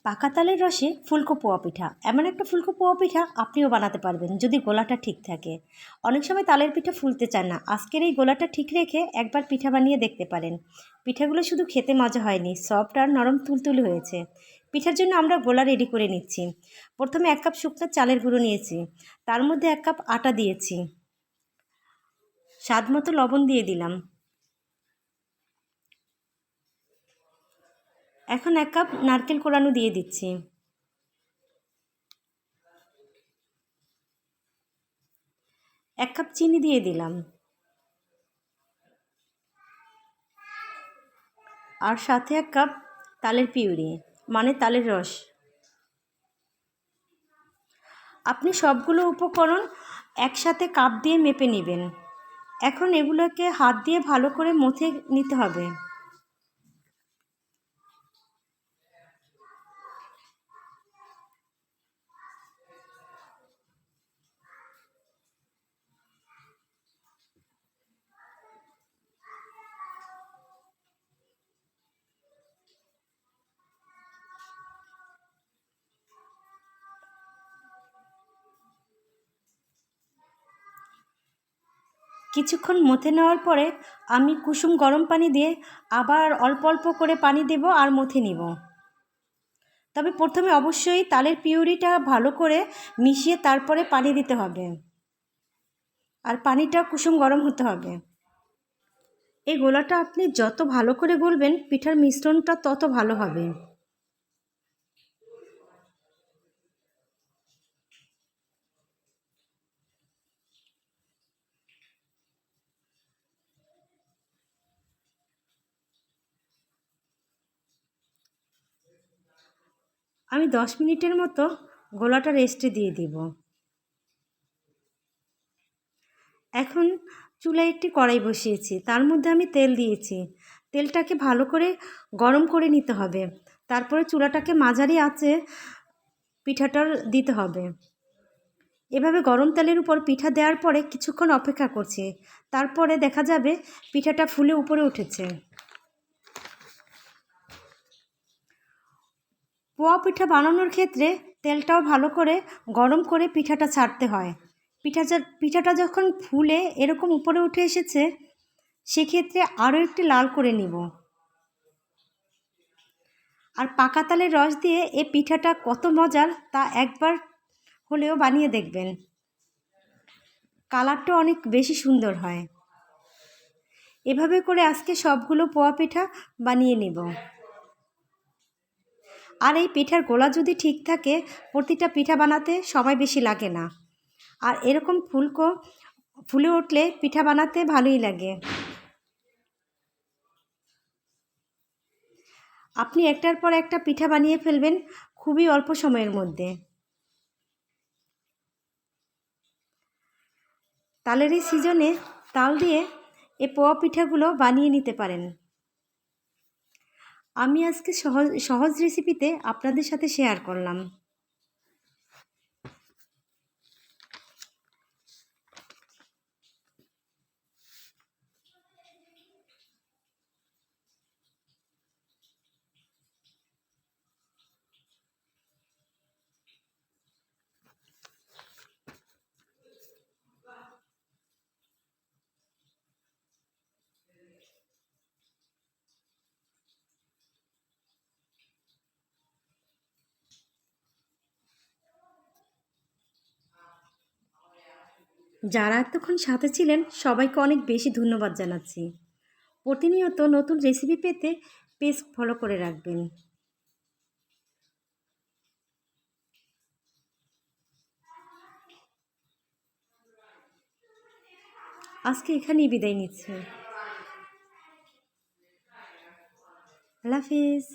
পাকা তালের রসে ফুলকো পোয়া পিঠা এমন একটা ফুলকো পোয়া পিঠা আপনিও বানাতে পারবেন যদি গোলাটা ঠিক থাকে। অনেক সময় তালের পিঠা ফুলতে চান না, আজকের এই গোলাটা ঠিক রেখে একবার পিঠা বানিয়ে দেখতে পারেন। পিঠাগুলো শুধু খেতে মজা হয়নি, সফট আর নরম তুলতুলে হয়েছে। পিঠার জন্য আমরা গোলা রেডি করে নিচ্ছি। প্রথমে 1 কাপ শুকনো চালের গুঁড়ো নিয়েছি, তার মধ্যে 1 কাপ আটা দিয়েছি, স্বাদ মতো লবণ দিয়ে দিলাম। এখন 1 কাপ নারকেল কোড়ানো দিয়ে দিচ্ছি। 1 কাপ চিনি দিয়ে দিলাম, আর সাথে 1 কাপ তালের পিউরি মানে তালের রস। আপনি সবগুলো উপকরণ একসাথে কাপ দিয়ে মেপে নেবেন। এখন এগুলোকে হাত দিয়ে ভালো করে মথে নিতে হবে। কিছুক্ষণ মথে নেওয়ার পরে আমি কুসুম গরম পানি দিয়ে আবার অল্প অল্প করে পানি দেব আর মথে নিব। তবে প্রথমে অবশ্যই তালের পিউরিটা ভালো করে মিশিয়ে তারপরে পানি দিতে হবে, আর পানিটা কুসুম গরম হতে হবে। এই গোলাটা আপনি যত ভালো করে গলবেন পিঠার মিশ্রণটা তত ভালো হবে। আমি 10 মিনিটের মতো গোলাটা রেস্টে দিয়ে দিব। এখন চুলায় একটি কড়াই বসিয়েছি, তার মধ্যে আমি তেল দিয়েছি। তেলটাকে ভালো করে গরম করে নিতে হবে, তারপরে চুলাটাকে মাঝারি আঁচে পিঠাটার দিতে হবে। এভাবে গরম তেলের উপর পিঠা দেওয়ার পরে কিছুক্ষণ অপেক্ষা করছি, তারপরে দেখা যাবে পিঠাটা ফুলে উপরে উঠেছে। পোয়া পিঠা বানানোর ক্ষেত্রে তেলটাও ভালো করে গরম করে পিঠাটা ছাড়তে হয়। পিঠাটা যখন ফুলে এরকম উপরে উঠে এসেছে, সেক্ষেত্রে আরও একটু লাল করে নিব। আর পাকা তালের রস দিয়ে এই পিঠাটা কত মজার তা একবার হলেও বানিয়ে দেখবেন। কালারটা অনেক বেশি সুন্দর হয়। এভাবে করে আজকে সবগুলো পোয়া পিঠা বানিয়ে নেব। আর এই পিঠার গোলা যদি ঠিক থাকে, প্রতিটা পিঠা বানাতে সময় বেশি লাগে না। আর এরকম ফুলে উঠলে পিঠা বানাতে ভালোই লাগে। আপনি একটার পর একটা পিঠা বানিয়ে ফেলবেন খুবই অল্প সময়ের মধ্যে। তালের এই সিজনে তাল দিয়ে এই পোয়া পিঠাগুলো বানিয়ে নিতে পারেন। আমি আজকে সহজ সহজ রেসিপিতে আপনাদের সাথে শেয়ার করলাম। যারা এতক্ষণ সাথে ছিলেন সবাইকে অনেক বেশি ধন্যবাদ জানাচ্ছি। প্রতিনিয়ত নতুন রেসিপি পেতে পেজ ফলো করে রাখবেন। আজকে এখানেই বিদায় নিচ্ছি। আল্লাহ হাফিজ।